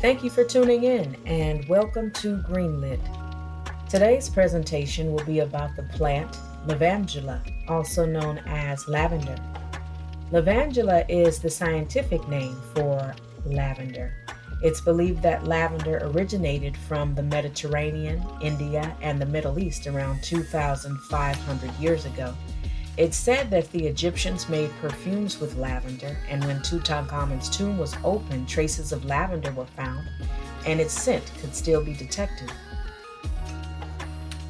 Thank you for tuning in and welcome to Greenlit. Today's presentation will be about the plant Lavandula, also known as lavender. Lavandula is the scientific name for lavender. It's believed that lavender originated from the Mediterranean, India, and the Middle East around 2,500 years ago. It's said that the Egyptians made perfumes with lavender, and when Tutankhamun's tomb was opened, traces of lavender were found, and its scent could still be detected.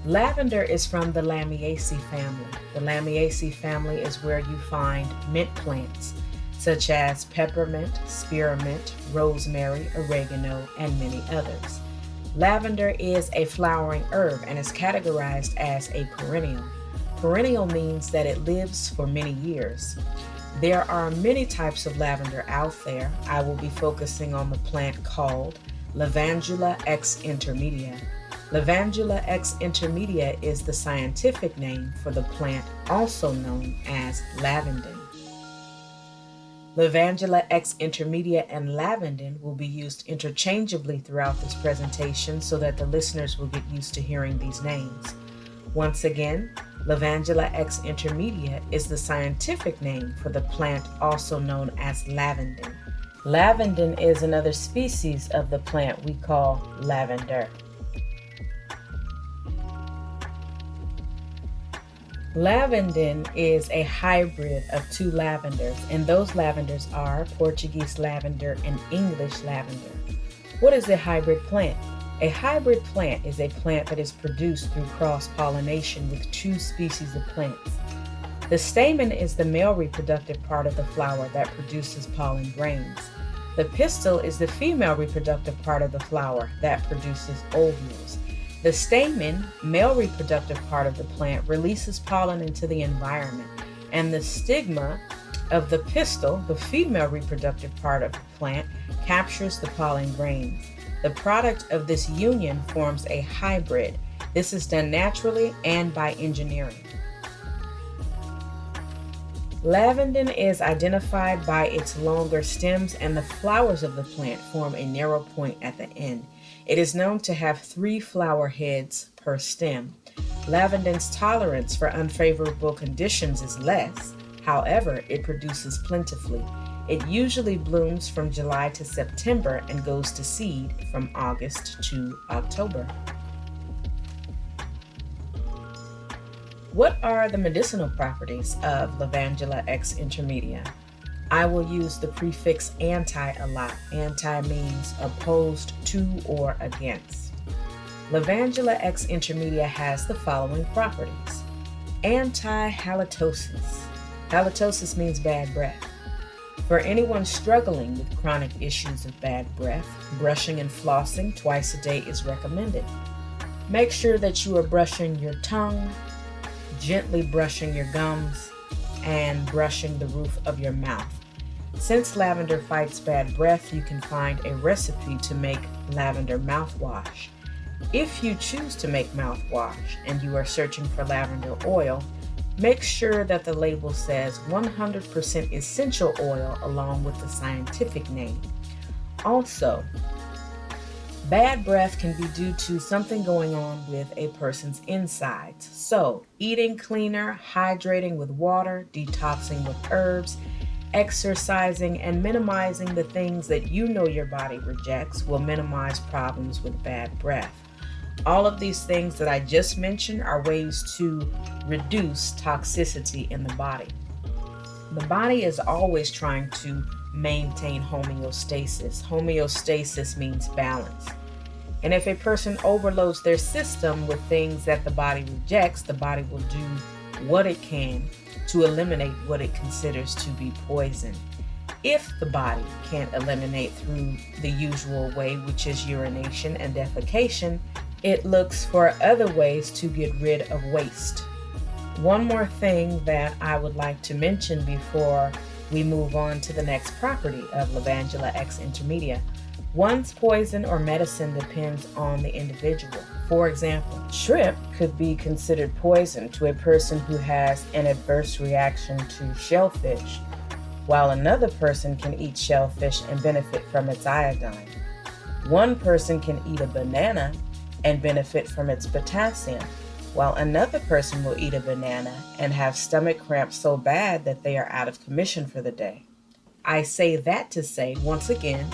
Lavender is from the Lamiaceae family. The Lamiaceae family is where you find mint plants, such as peppermint, spearmint, rosemary, oregano, and many others. Lavender is a flowering herb and is categorized as a perennial. Perennial means that it lives for many years. There are many types of lavender out there. I will be focusing on the plant called Lavandula X intermedia. Lavandula X intermedia is the scientific name for the plant also known as lavandin. Lavandula X intermedia and lavandin will be used interchangeably throughout this presentation so that the listeners will get used to hearing these names. Once again, Lavandula X intermedia is the scientific name for the plant also known as lavandin. Lavandin is another species of the plant we call lavender. Lavandin is a hybrid of two lavenders, and those lavenders are Portuguese lavender and English lavender. What is a hybrid plant? A hybrid plant is a plant that is produced through cross-pollination with two species of plants. The stamen is the male reproductive part of the flower that produces pollen grains. The pistil is the female reproductive part of the flower that produces ovules. The stamen, male reproductive part of the plant, releases pollen into the environment, and the stigma of the pistil, the female reproductive part of the plant, captures the pollen grains. The product of this union forms a hybrid. This is done naturally and by engineering. Lavandin is identified by its longer stems, and the flowers of the plant form a narrow point at the end. It is known to have 3 flower heads per stem. Lavandin's tolerance for unfavorable conditions is less. However, it produces plentifully. It usually blooms from July to September and goes to seed from August to October. What are the medicinal properties of Lavandula X intermedia? I will use the prefix anti a lot. Anti means opposed to or against. Lavandula X intermedia has the following properties. Anti-halitosis. Halitosis means bad breath. For anyone struggling with chronic issues of bad breath, brushing and flossing twice a day is recommended. Make sure that you are brushing your tongue, gently brushing your gums, and brushing the roof of your mouth. Since lavender fights bad breath, you can find a recipe to make lavender mouthwash. If you choose to make mouthwash and you are searching for lavender oil, make sure that the label says 100% essential oil along with the scientific name. Also, bad breath can be due to something going on with a person's insides. So, eating cleaner, hydrating with water, detoxing with herbs, exercising, and minimizing the things that you know your body rejects will minimize problems with bad breath. All of these things that I just mentioned are ways to reduce toxicity in the body. The body is always trying to maintain homeostasis. Homeostasis means balance. And if a person overloads their system with things that the body rejects, the body will do what it can to eliminate what it considers to be poison. If the body can't eliminate through the usual way, which is urination and defecation, it looks for other ways to get rid of waste. One more thing that I would like to mention before we move on to the next property of Lavandula X intermedia. One's poison or medicine depends on the individual. For example, shrimp could be considered poison to a person who has an adverse reaction to shellfish, while another person can eat shellfish and benefit from its iodine. One person can eat a banana and benefit from its potassium, while another person will eat a banana and have stomach cramps so bad that they are out of commission for the day. I say that to say, once again,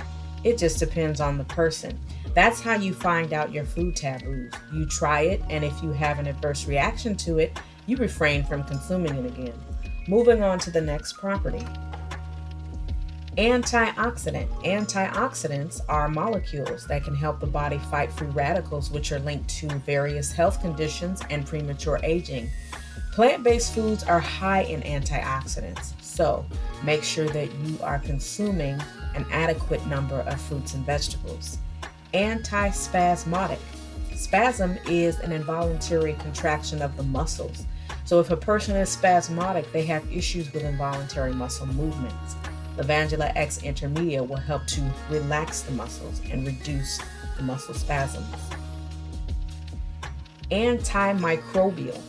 it just depends on the person. That's how you find out your food taboos. You try it, and if you have an adverse reaction to it, you refrain from consuming it again. Moving on to the next property. Antioxidant. Antioxidants are molecules that can help the body fight free radicals, which are linked to various health conditions and premature aging. Plant-based foods are high in antioxidants, so make sure that you are consuming an adequate number of fruits and vegetables. Antispasmodic. Spasm is an involuntary contraction of the muscles. So if a person is spasmodic, they have issues with involuntary muscle movements. Levantula X Intermedia will help to relax the muscles and reduce the muscle spasms. Antimicrobial.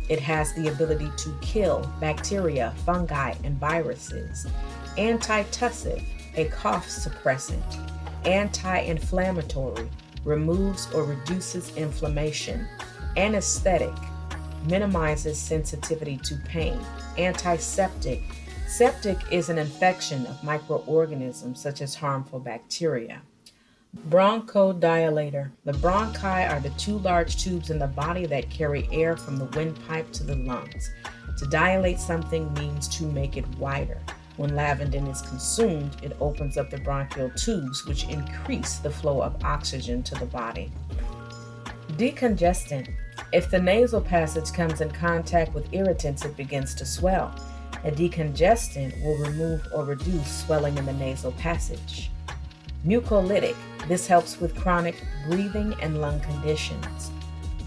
It has the ability to kill bacteria, fungi, and viruses. Antitussive, a cough suppressant. Anti-inflammatory, removes or reduces inflammation. Anesthetic, minimizes sensitivity to pain. Antiseptic, septic is an infection of microorganisms such as harmful bacteria. Bronchodilator. The bronchi are the two large tubes in the body that carry air from the windpipe to the lungs. To dilate something means to make it wider. When lavandin is consumed, it opens up the bronchial tubes, which increase the flow of oxygen to the body. Decongestant. If the nasal passage comes in contact with irritants, it begins to swell. A decongestant will remove or reduce swelling in the nasal passage. Mucolytic. This helps with chronic breathing and lung conditions.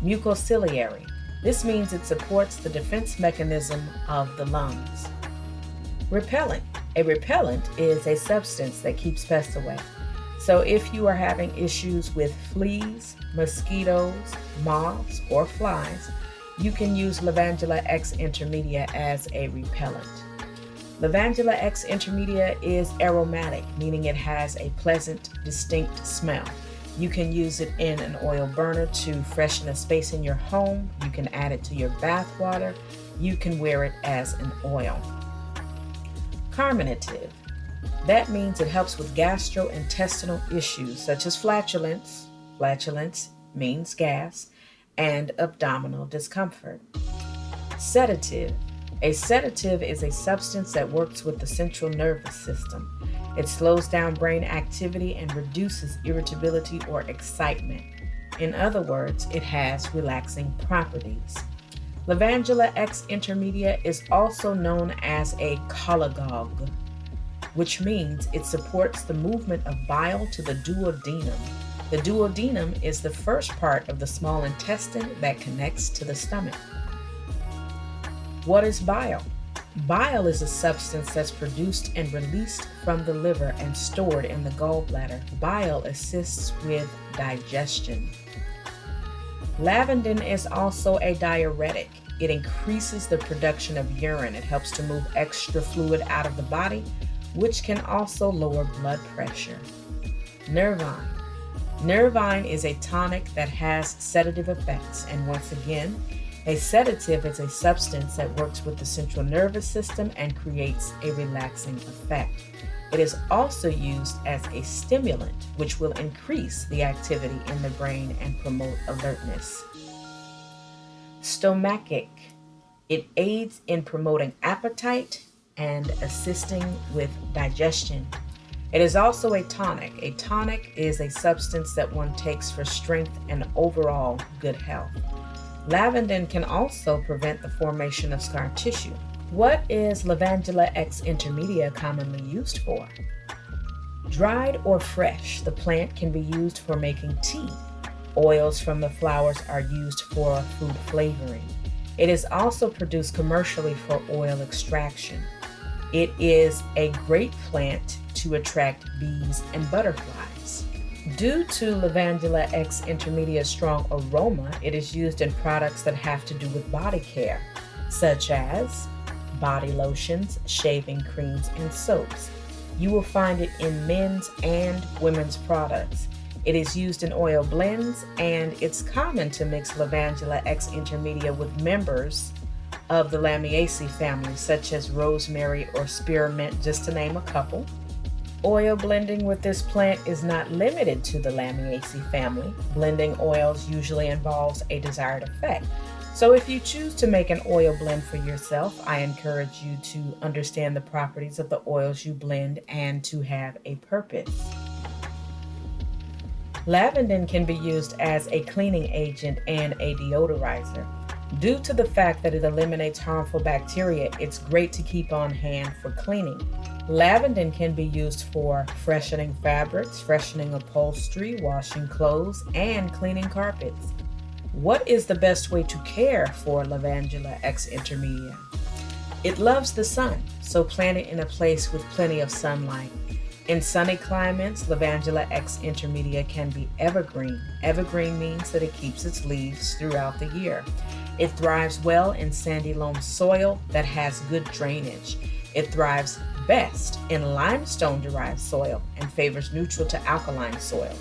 Mucociliary. This means it supports the defense mechanism of the lungs. Repellent. A repellent is a substance that keeps pests away. So if you are having issues with fleas, mosquitoes, moths, or flies, you can use Levantula X Intermedia as a repellent. Levantula X Intermedia is aromatic, meaning it has a pleasant, distinct smell. You can use it in an oil burner to freshen a space in your home. You can add it to your bath water. You can wear it as an oil. Carminative. That means it helps with gastrointestinal issues such as flatulence. Flatulence means gas, and abdominal discomfort. Sedative. A sedative is a substance that works with the central nervous system. It slows down brain activity and reduces irritability or excitement. In other words, it has relaxing properties. Levantula X Intermedia is also known as a cholagogue, which means it supports the movement of bile to the duodenum. The duodenum is the first part of the small intestine that connects to the stomach. What is bile? Bile is a substance that's produced and released from the liver and stored in the gallbladder. Bile assists with digestion. Lavandin is also a diuretic. It increases the production of urine. It helps to move extra fluid out of the body, which can also lower blood pressure. Nervine. Nervine is a tonic that has sedative effects, and once again, a sedative is a substance that works with the central nervous system and creates a relaxing effect. It is also used as a stimulant, which will increase the activity in the brain and promote alertness. Stomachic. It aids in promoting appetite and assisting with digestion. It is also a tonic. A tonic is a substance that one takes for strength and overall good health. Lavandin can also prevent the formation of scar tissue. What is Levantula X Intermedia commonly used for? Dried or fresh, the plant can be used for making tea. Oils from the flowers are used for food flavoring. It is also produced commercially for oil extraction. It is a great plant to attract bees and butterflies. Due to Levantula X Intermedia's strong aroma, it is used in products that have to do with body care, such as body lotions, shaving creams, and soaps. You will find it in men's and women's products. It is used in oil blends, and it's common to mix Lavandula X intermedia with members of the Lamiaceae family, such as rosemary or spearmint, just to name a couple. Oil blending with this plant is not limited to the Lamiaceae family. Blending oils usually involves a desired effect. So if you choose to make an oil blend for yourself, I encourage you to understand the properties of the oils you blend and to have a purpose. Lavender can be used as a cleaning agent and a deodorizer. Due to the fact that it eliminates harmful bacteria, it's great to keep on hand for cleaning. Lavender can be used for freshening fabrics, freshening upholstery, washing clothes, and cleaning carpets. What is the best way to care for Lavandula X intermedia? It loves the sun, so plant it in a place with plenty of sunlight. In sunny climates, Lavandula X intermedia can be evergreen. Evergreen means that it keeps its leaves throughout the year. It thrives well in sandy loam soil that has good drainage. It thrives best in limestone-derived soil and favors neutral to alkaline soils.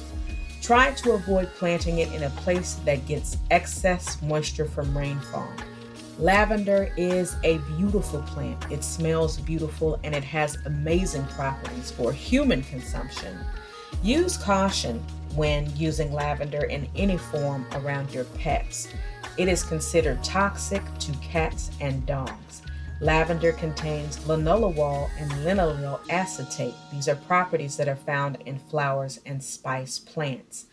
Try to avoid planting it in a place that gets excess moisture from rainfall. Lavender is a beautiful plant. It smells beautiful and it has amazing properties for human consumption. Use caution when using lavender in any form around your pets. It is considered toxic to cats and dogs. Lavender contains linalool and linalool acetate. These are properties that are found in flowers and spice plants.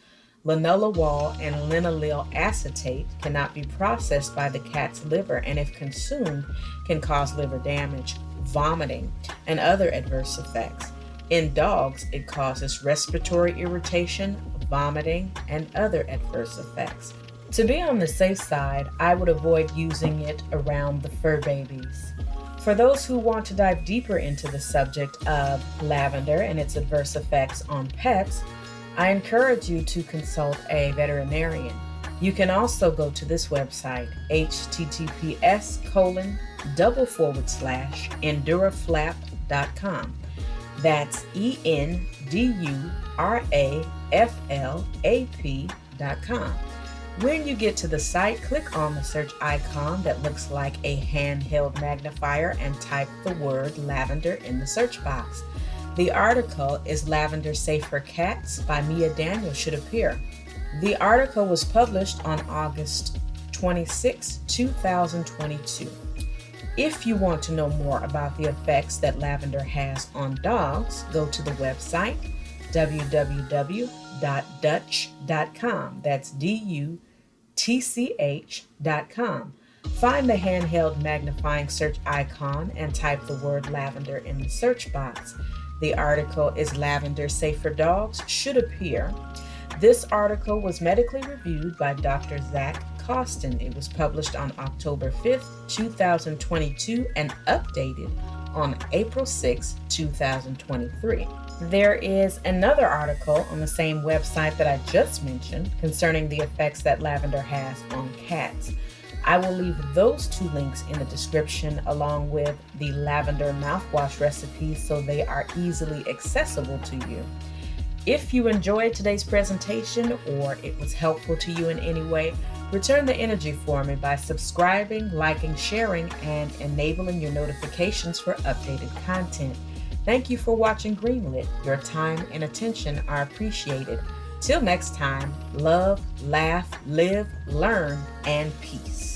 Linalool and linalool acetate cannot be processed by the cat's liver, and if consumed, can cause liver damage, vomiting, and other adverse effects. In dogs, it causes respiratory irritation, vomiting, and other adverse effects. To be on the safe side, I would avoid using it around the fur babies. For those who want to dive deeper into the subject of lavender and its adverse effects on pets, I encourage you to consult a veterinarian. You can also go to this website, https://enduraflap.com. That's enduraflap.com. When you get to the site, click on the search icon that looks like a handheld magnifier and type the word lavender in the search box. The article is Lavender Safe for Cats by Mia Daniel should appear. The article was published on August 26, 2022. If you want to know more about the effects that lavender has on dogs, go to the website www.dutch.com. That's DUTCH.com. Find the handheld magnifying search icon and type the word lavender in the search box. The article is Lavender Safe for Dogs should appear. This article was medically reviewed by Dr. Zach Costin. It was published on October 5th, 2022 and updated on April 6, 2023. There is another article on the same website that I just mentioned concerning the effects that lavender has on cats. I will leave those two links in the description along with the lavender mouthwash recipes so they are easily accessible to you. If you enjoyed today's presentation or it was helpful to you in any way, return the energy for me by subscribing, liking, sharing, and enabling your notifications for updated content. Thank you for watching Greenlit. Your time and attention are appreciated. Till next time, love, laugh, live, learn, and peace.